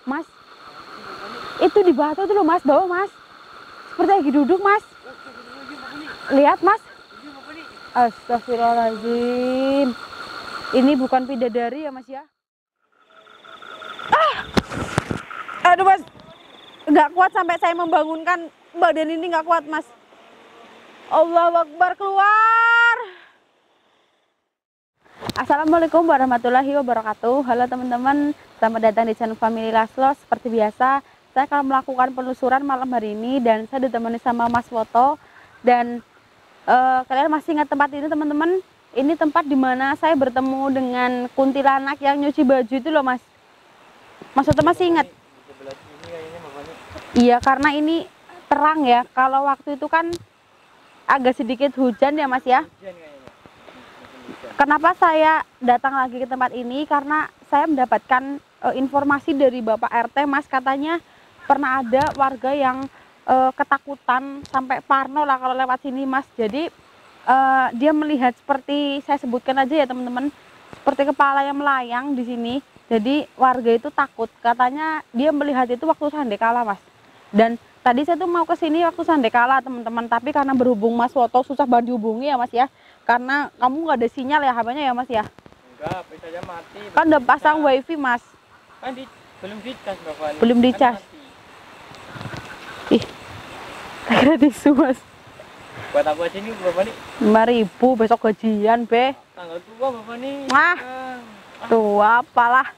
Mas. Itu di batu tuh loh mas, bawah mas. Seperti lagi duduk mas. Lihat mas. Astagfirullahaladzim. Ini bukan bidadari ya mas ya. Aduh mas, nggak kuat sampai saya membangunkan badan ini, nggak kuat mas. Allahu Akbar, keluar. Assalamualaikum warahmatullahi wabarakatuh. Halo teman-teman, selamat datang di channel Family Laslo. Seperti biasa, saya akan melakukan penelusuran malam hari ini dan saya ditemani sama Mas Woto. Dan kalian masih ingat tempat ini teman-teman? Ini tempat dimana saya bertemu dengan kuntilanak yang nyuci baju itu loh mas. Mas Woto masih ingat? Iya, karena ini terang ya. Kalau waktu itu kan agak sedikit hujan ya mas ya. Kenapa saya datang lagi ke tempat ini? Karena saya mendapatkan informasi dari Bapak RT mas, katanya pernah ada warga yang ketakutan sampai parno lah kalau lewat sini mas. Jadi dia melihat seperti saya sebutkan aja ya teman-teman, seperti kepala yang melayang di sini. Jadi warga itu takut, katanya dia melihat itu waktu sandekala mas. Dan tadi saya tuh mau ke sini waktu sandekala teman-teman, tapi karena berhubung Mas Woto susah banget dihubungi ya mas ya, karena kamu nggak ada sinyal ya HP-nya ya mas ya. Enggak, HP saya mati. Kan udah pasang wifi mas. Kan belum dicas Bapak. Belum dicas. Ih, tak kira tisu mas. Buat aku aja nih Bapak nih. 5.000 besok gajian be. Tanggal tua Bapak nih. Wah, tua apalah.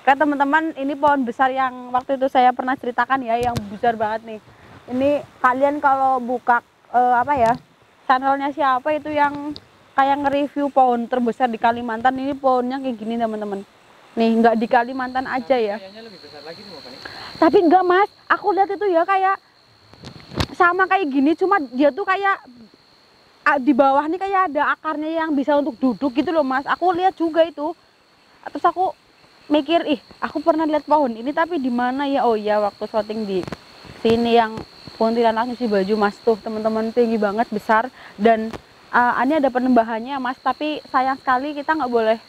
Kan teman-teman, ini pohon besar yang waktu itu saya pernah ceritakan ya, yang besar banget nih. Ini kalian kalau buka apa ya, channelnya siapa itu yang kayak nge-review pohon terbesar di Kalimantan, ini pohonnya kayak gini teman-teman. Nih, nggak di Kalimantan aja ya. Kayaknya lebih besar lagi nih Bapak nih. Tapi enggak mas, aku lihat itu ya kayak sama kayak gini, cuma dia tuh kayak di bawah nih kayak ada akarnya yang bisa untuk duduk gitu loh mas. Aku lihat juga itu. Terus aku mikir, aku pernah lihat pohon ini tapi di mana ya? Oh iya, waktu syuting di sini yang kuntilanak nyuci baju mas, tuh teman-teman, tinggi banget, besar. Dan ini ada penembahannya mas, tapi sayang sekali kita nggak boleh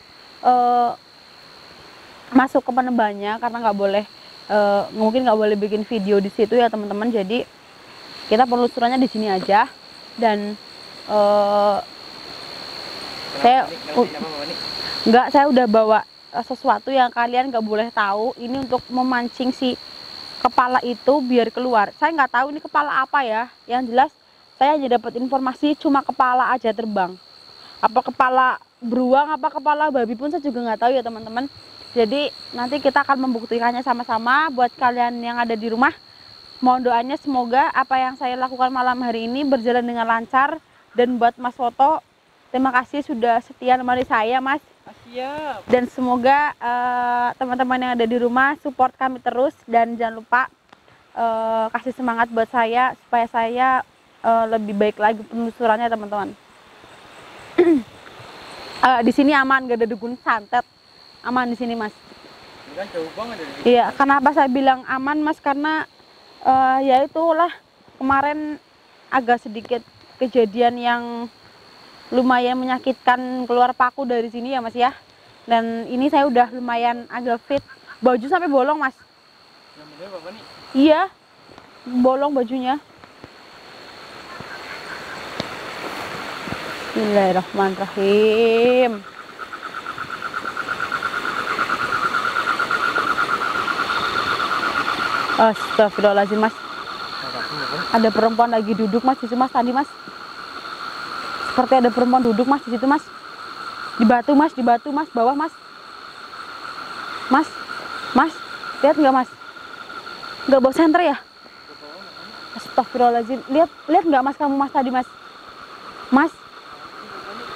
masuk ke penembahannya karena nggak boleh, mungkin nggak boleh bikin video di situ ya teman-teman. Jadi kita penelusurannya di sini aja. Dan saya udah bawa sesuatu yang kalian nggak boleh tahu. Ini untuk memancing si kepala itu biar keluar. Saya nggak tahu ini kepala apa ya. Yang jelas saya hanya dapat informasi cuma kepala aja terbang. Apa kepala beruang, apa kepala babi pun saya juga nggak tahu ya teman-teman. Jadi nanti kita akan membuktikannya sama-sama. Buat kalian yang ada di rumah, mohon doanya semoga apa yang saya lakukan malam hari ini berjalan dengan lancar. Dan buat Mas Woto, terima kasih sudah setia menemani saya mas. Siap. Dan semoga teman-teman yang ada di rumah support kami terus. Dan jangan lupa kasih semangat buat saya supaya saya lebih baik lagi penelusurannya teman-teman. Di sini aman, gak ada dukun santet. Aman di sini mas. Ini kan jauh banget dari sini. Iya, kenapa saya bilang aman mas, karena ya itulah, kemarin agak sedikit kejadian yang lumayan menyakitkan, keluar paku dari sini ya mas ya. Dan ini saya udah lumayan agak fit. Baju sampai bolong mas. Yang bener Bapak nih. Iya, bolong bajunya. Bismillahirrahmanirrahim. Astagfirullahaladzim mas. Ada perempuan lagi duduk mas di situ mas, tadi mas. Seperti ada perempuan duduk mas di situ mas. Di batu mas, bawah mas. Mas, lihat nggak mas? Nggak bawa senter ya? Astagfirullahaladzim. Lihat nggak mas kamu mas tadi mas? Mas,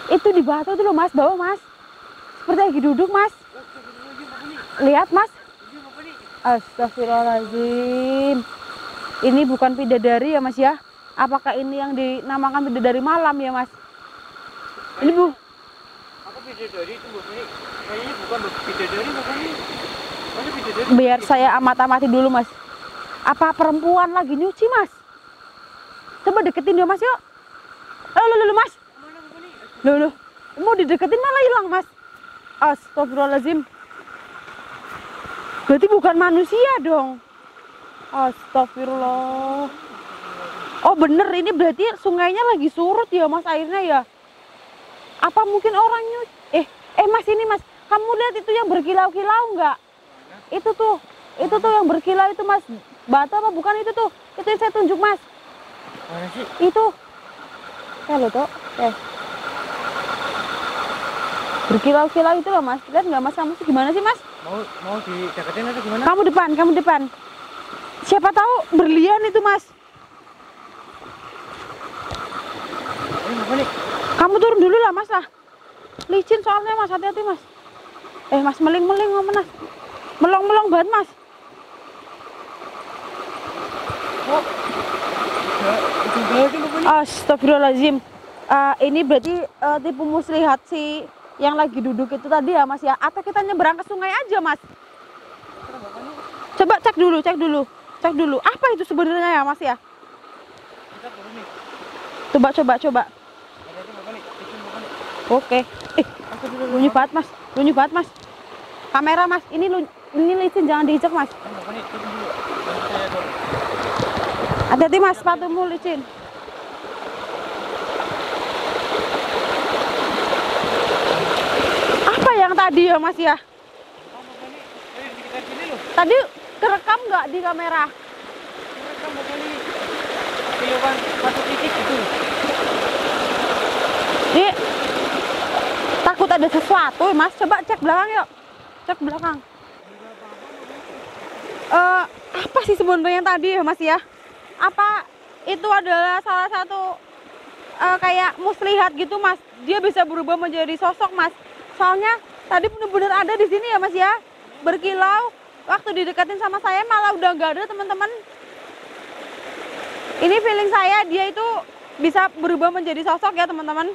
itu di batu tuh loh mas, bawah mas. Seperti lagi duduk mas. Lihat mas. Astagfirullahaladzim. Ini bukan bidadari ya mas ya? Apakah ini yang dinamakan bidadari malam ya mas? Ini bu. Apa bidadari itu Bapak nih? Kayaknya bukan bidadari Bapak nih. Mana bidadari? Biar saya amati dulu mas. Apa perempuan lagi nyuci mas? Coba deketin dia mas yuk. Loh mas. Mana Bapak nih? Loh. Mau dideketin malah hilang mas. Astagfirullahaladzim. Berarti bukan manusia dong. Astagfirullah. Oh bener, ini berarti sungainya lagi surut ya mas, airnya ya. Apa mungkin orangnya? Mas, ini mas, kamu lihat itu yang berkilau-kilau nggak? Itu tuh yang berkilau itu mas. Batu apa bukan itu tuh? Itu yang saya tunjuk mas. Mana sih? Itu. Lo tuh. Berkilau-kilau itu loh mas. Lihat nggak mas, kamu sih gimana sih mas? Mau dideketin atau gimana? Kamu depan. Siapa tahu berlian itu mas. Ini apa nih? Kamu turun dulu lah mas lah. Licin soalnya mas, hati-hati mas. Mas meling-meling mas. Melong-melong banget mas. Oh. Astagfirullahaladzim. Ini berarti tipu muslihat si yang lagi duduk itu tadi ya mas ya. Atau kita nyebrang ke sungai aja mas. Coba cek dulu. Apa itu sebenarnya ya mas ya? Coba. Oke. Lunyu banget mas. Kamera mas, ini licin, jangan diinjak mas. Hati-hati mas, sepatumu licin. Apa yang tadi ya mas ya? Tadi kerekam nggak di kamera? Kerekam kali. Kiloan satu titik gitu. Ini takut ada sesuatu mas, coba cek belakang yuk. Cek belakang. Apa sih sebenarnya tadi ya mas ya? Apa itu adalah salah satu kayak muslihat gitu mas? Dia bisa berubah menjadi sosok mas. Soalnya tadi benar-benar ada di sini ya mas ya, berkilau. Waktu didekatin sama saya malah udah nggak ada teman-teman. Ini feeling saya dia itu bisa berubah menjadi sosok ya teman-teman.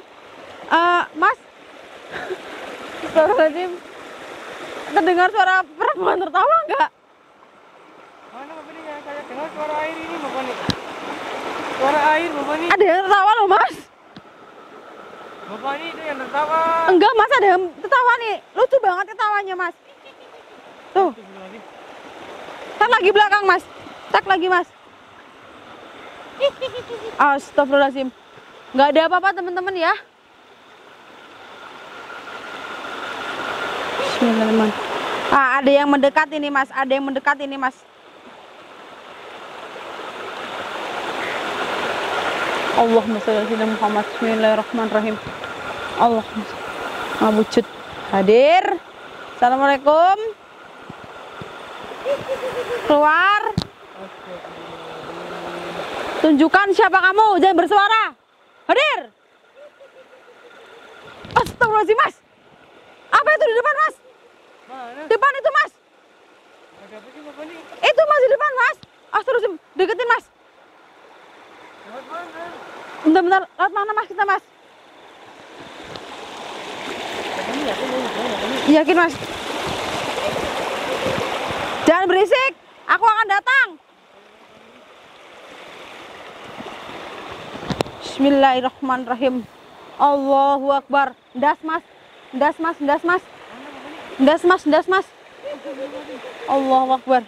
Mas, Astagfirullahaladzim, terdengar suara perempuan tertawa nggak? Mana bapak ini kayak dengar suara air ini bapak nih. Suara air bapak nih. Ada yang tertawa loh mas. Bapak ini itu yang tertawa. Enggak mas, ada yang tertawa nih. Lucu banget ketawanya mas. Tuh. Cek lagi belakang mas. Cek lagi mas. Astagfirullahaladzim. Nggak ada apa-apa teman-teman ya. Bismillahirrahmanirrahim. Ada yang mendekat ini mas. Allahumma sholli ala sayyidina Muhammad. Bismillahirrahmanirrahim. Allahumma wujud hadir. Assalamualaikum. Keluar. Tunjukkan siapa kamu, jangan bersuara. Hadir. Astagfirullahaladzim mas. Apa itu di depan mas? Mana? Depan itu mas. Ada apa sih bapak nih? Itu mas di depan mas. Astagfirullahaladzim, deketin mas. Lewat mana? Bentar, lewat mana mas kita mas? Ini yakin mau bapak nih. Yakin mas? Jangan berisik, aku akan datang. Bismillahirrahmanirrahim. Allahu Akbar. Das mas. Allahu Akbar.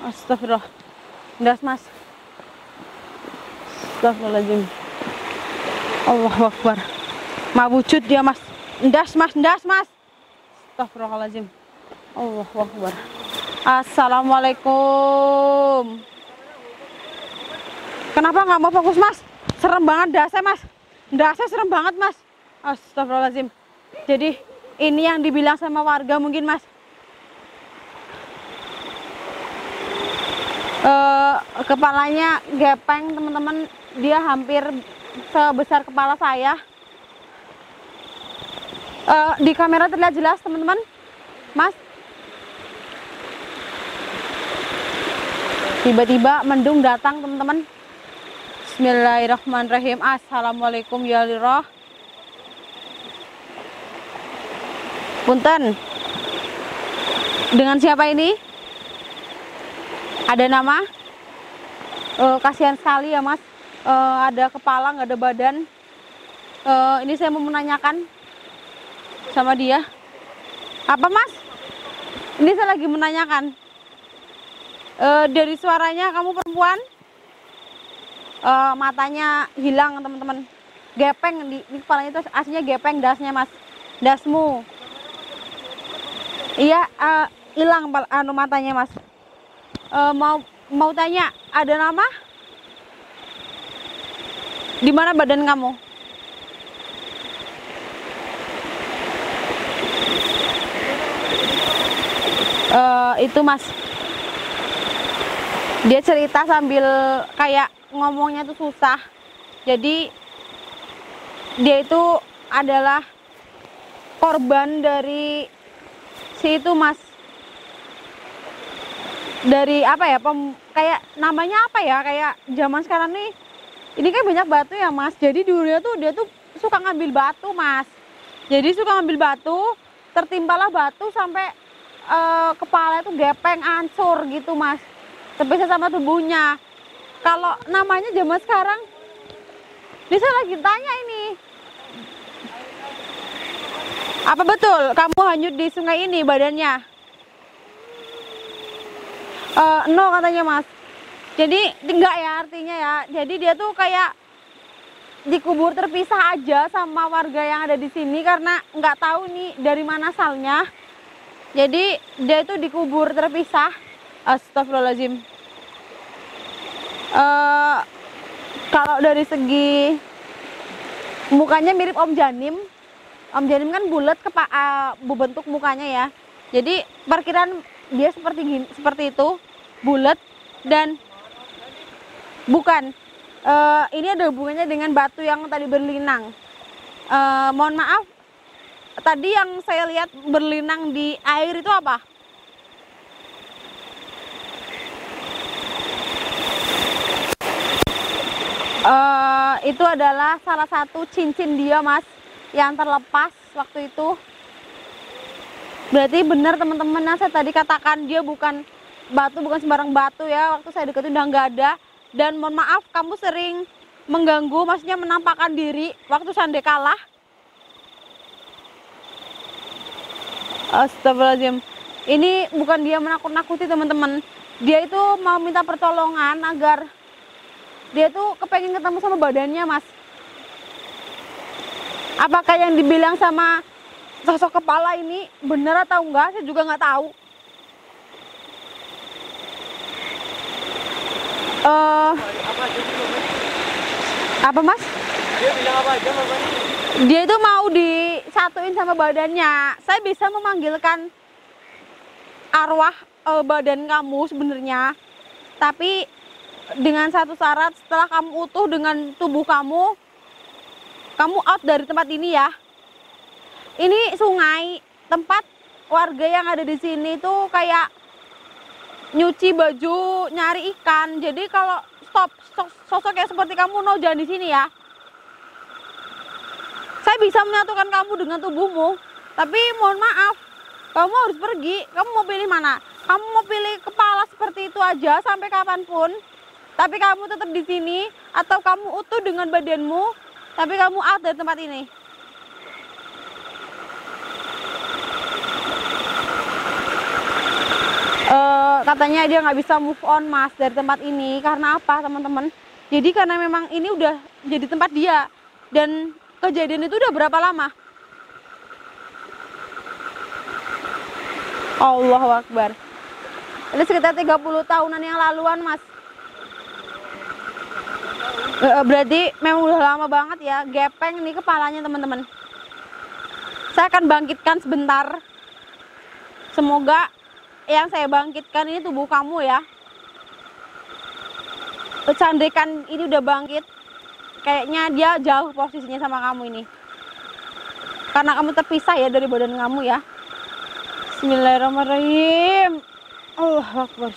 Astagfirullah. Das mas. Astagfirullahaladzim. Allahu Akbar. Mawujud dia mas. Das mas. Astagfirullahaladzim. Allahu Akbar. Assalamualaikum. Kenapa nggak mau fokus mas? Serem banget dasnya mas. Dasnya serem banget mas. Astagfirullahaladzim. Jadi ini yang dibilang sama warga mungkin mas. Kepalanya gepeng teman-teman. Dia hampir sebesar kepala saya. Di kamera terlihat jelas teman-teman. Mas. Tiba-tiba mendung datang teman-teman. Bismillahirrahmanirrahim. Assalamualaikum ya lirah. Punten. Dengan siapa ini? Ada nama? Kasihan sekali ya mas. Ada kepala nggak ada badan. Ini saya mau menanyakan sama dia. Apa mas? Ini saya lagi menanyakan. Dari suaranya kamu perempuan, matanya hilang teman-teman, gepeng di kepalanya itu aslinya gepeng dasnya mas, dasmu. Iya, hilang matanya mas. Mau tanya, ada nama? Di mana badan kamu? Itu mas, dia cerita sambil kayak ngomongnya tuh susah. Jadi dia itu adalah korban dari si itu mas, dari apa ya, kayak namanya apa ya, kayak zaman sekarang nih ini kan banyak batu ya mas. Jadi dulu dia tuh suka ngambil batu mas, jadi suka ngambil batu, tertimpalah batu sampai kepala itu gepeng, hancur gitu mas, terpisah sama tubuhnya. Kalau namanya zaman sekarang, ini saya lagi tanya ini, apa betul kamu hanyut di sungai ini badannya? No katanya mas. Jadi enggak ya artinya ya. Jadi dia tuh kayak dikubur terpisah aja sama warga yang ada di sini karena nggak tahu nih dari mana asalnya. Jadi dia itu dikubur terpisah. Astagfirullahaladzim. Kalau dari segi mukanya mirip Om Janim. Om Janim kan bulat bentuk mukanya ya. Jadi perkiraan dia seperti itu, bulat dan bukan. Ini ada hubungannya dengan batu yang tadi berlinang. Mohon maaf, tadi yang saya lihat berlinang di air itu apa? Itu adalah salah satu cincin dia mas, yang terlepas waktu itu. Berarti benar teman-teman yang saya tadi katakan, dia bukan sembarang batu ya. Waktu saya deketin udah nggak ada. Dan mohon maaf, kamu sering mengganggu, maksudnya menampakkan diri waktu Sande kalah. Astagfirullahaladzim. Ini bukan dia menakut-nakuti teman-teman. Dia itu mau minta pertolongan agar dia tuh kepengen ketemu sama badannya mas. Apakah yang dibilang sama sosok kepala ini benar atau enggak, saya juga nggak tahu. Apa mas? Dia bilang apa aja bapaknya? Dia itu mau disatuin sama badannya. Saya bisa memanggilkan arwah badan kamu sebenarnya, tapi dengan satu syarat, setelah kamu utuh dengan tubuh kamu out dari tempat ini ya. Ini sungai, tempat warga yang ada di sini tuh kayak nyuci baju, nyari ikan. Jadi kalau sosok yang seperti kamu, no, jangan di sini ya. Saya bisa menyatukan kamu dengan tubuhmu, tapi mohon maaf, kamu harus pergi. Kamu mau pilih mana? Kamu mau pilih kepala seperti itu aja sampai kapanpun, tapi kamu tetap di sini, atau kamu utuh dengan badanmu, tapi kamu out dari tempat ini. Katanya dia nggak bisa move on mas dari tempat ini. Karena apa teman-teman? Jadi karena memang ini udah jadi tempat dia. Dan kejadian itu udah berapa lama? Allahu Akbar. Ini sekitar 30 tahunan yang laluan mas. Berarti memang udah lama banget ya. Gepeng nih kepalanya teman-teman. Saya akan bangkitkan sebentar. Semoga yang saya bangkitkan ini tubuh kamu ya. Candekan ini udah bangkit. Kayaknya dia jauh posisinya sama kamu ini. Karena kamu terpisah ya dari badan kamu ya. Bismillahirrahmanirrahim. Allahu Akbar.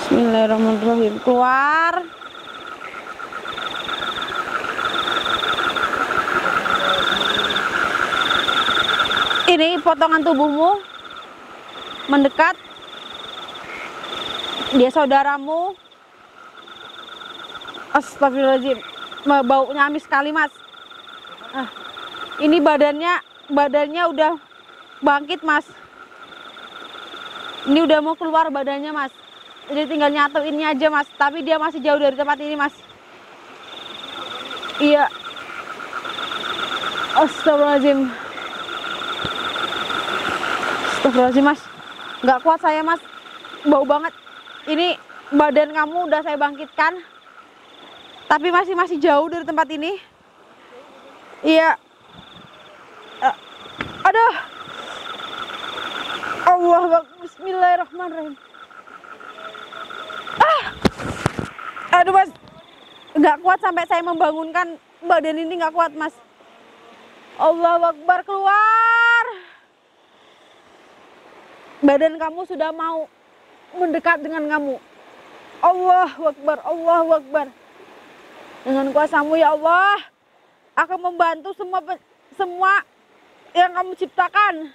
Bismillahirrahmanirrahim. Keluar. Ini potongan tubuhmu mendekat. Dia saudaramu. Astagfirullahaladzim. Baunya amis sekali mas. Ini badannya udah bangkit mas. Ini udah mau keluar badannya mas. Jadi tinggal nyatuinnya aja mas. Tapi dia masih jauh dari tempat ini mas. Iya. Astagfirullahaladzim. Astagfirullahaladzim mas. Nggak kuat saya mas. Bau banget. Ini badan kamu udah saya bangkitkan. Tapi masih jauh dari tempat ini. Iya. Aduh. Allah, bismillahirrahmanirrahim. Aduh mas, nggak kuat sampai saya membangunkan badan ini, nggak kuat mas. Allahu Akbar, keluar. Badan kamu sudah mau mendekat dengan kamu. Allahu Akbar, Allahu Akbar. Dengan kuasa-Mu ya Allah, akan membantu semua yang kamu ciptakan.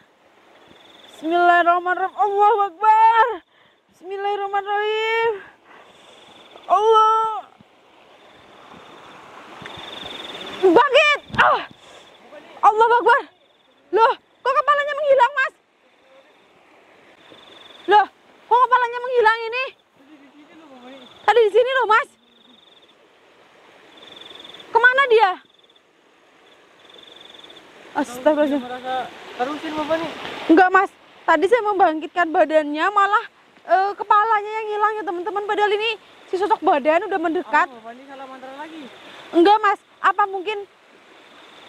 Bismillahirrahmanirrahim. Allahu Akbar. Bismillahirrahmanirrahim. Allah. Bangkit. Allahu Akbar. Loh, kok kepalanya menghilang, Mas? Loh, kok kepalanya menghilang ini? Tadi di sini loh, Mas. Kemana dia? Astagfirullahaladzim. Merasa terusin Bapak nih. Enggak mas, tadi saya membangkitkan badannya malah kepalanya yang hilang ya teman-teman. Padahal ini si sosok badan udah mendekat. Bapak ini salah mantra lagi. Enggak mas, apa mungkin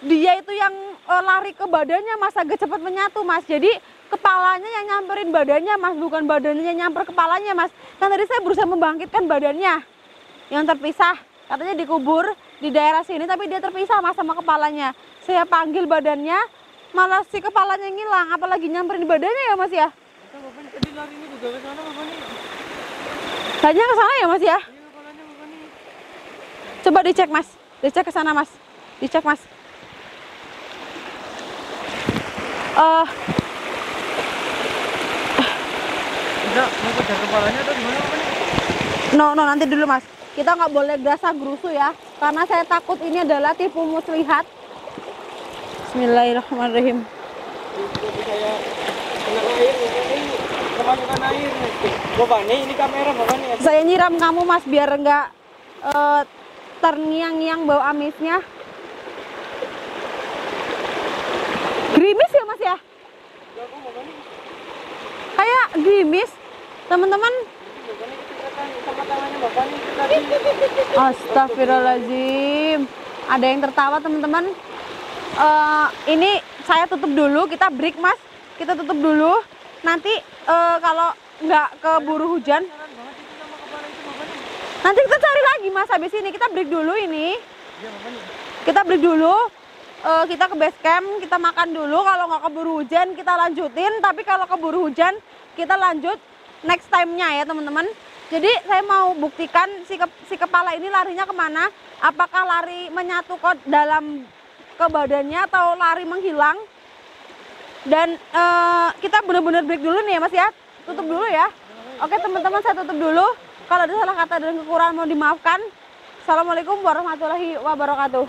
dia itu yang lari ke badannya mas, agak cepat menyatu mas. Jadi kepalanya yang nyamperin badannya mas, bukan badannya yang nyamper kepalanya mas. Kan tadi saya berusaha membangkitkan badannya yang terpisah. Katanya dikubur di daerah sini tapi dia terpisah mas sama kepalanya. Saya panggil badannya, malah si kepalanya ngilang, apalagi nyamperin badannya ya mas ya. Bapak tadi larinya juga ke sana Bapak nih. Kayaknya ke sana ya mas ya. Iya kepalanya Bapak nih. Coba dicek mas, dicek ke sana mas, dicek mas. Enggak, mau kejar kepalanya atau gimana Bapak nih? No, nanti dulu mas. Kita nggak boleh gerasa gerusu ya, karena saya takut ini adalah tipu muslihat. Bismillahirrahmanirrahim. Saya kena air, ini kemasukan air. Bapak nih, ini kamera Bapak nih. Saya nyiram kamu mas, biar nggak terngiang-ngiang bau amisnya. Gerimis ya mas ya? Enggak kok Bapak nih. Kayak gerimis, teman-teman. Bapak nih kecepatan sama tangannya Bapak nih tadi. Astagfirullahaladzim. Ada yang tertawa teman-teman. Ini saya tutup dulu, kita break mas. Kita tutup dulu. Nanti kalau nggak keburu hujan, Penasaran banget itu sama kepala itu Bapak nih. nanti kita cari lagi mas. Habis ini kita break dulu ini. Iya Bapak nih. Kita break dulu. Kita ke base camp, kita makan dulu. Kalau nggak keburu hujan kita lanjutin. Tapi kalau keburu hujan kita lanjut next time-nya ya teman-teman. Jadi saya mau buktikan si kepala ini larinya kemana. Apakah lari menyatu ke dalam ke badannya atau lari menghilang. Dan kita benar-benar break dulu nih ya mas ya. Tutup dulu ya. Oke teman-teman, saya tutup dulu. Kalau ada salah kata dan kekurangan mohon dimaafkan. Assalamualaikum warahmatullahi wabarakatuh.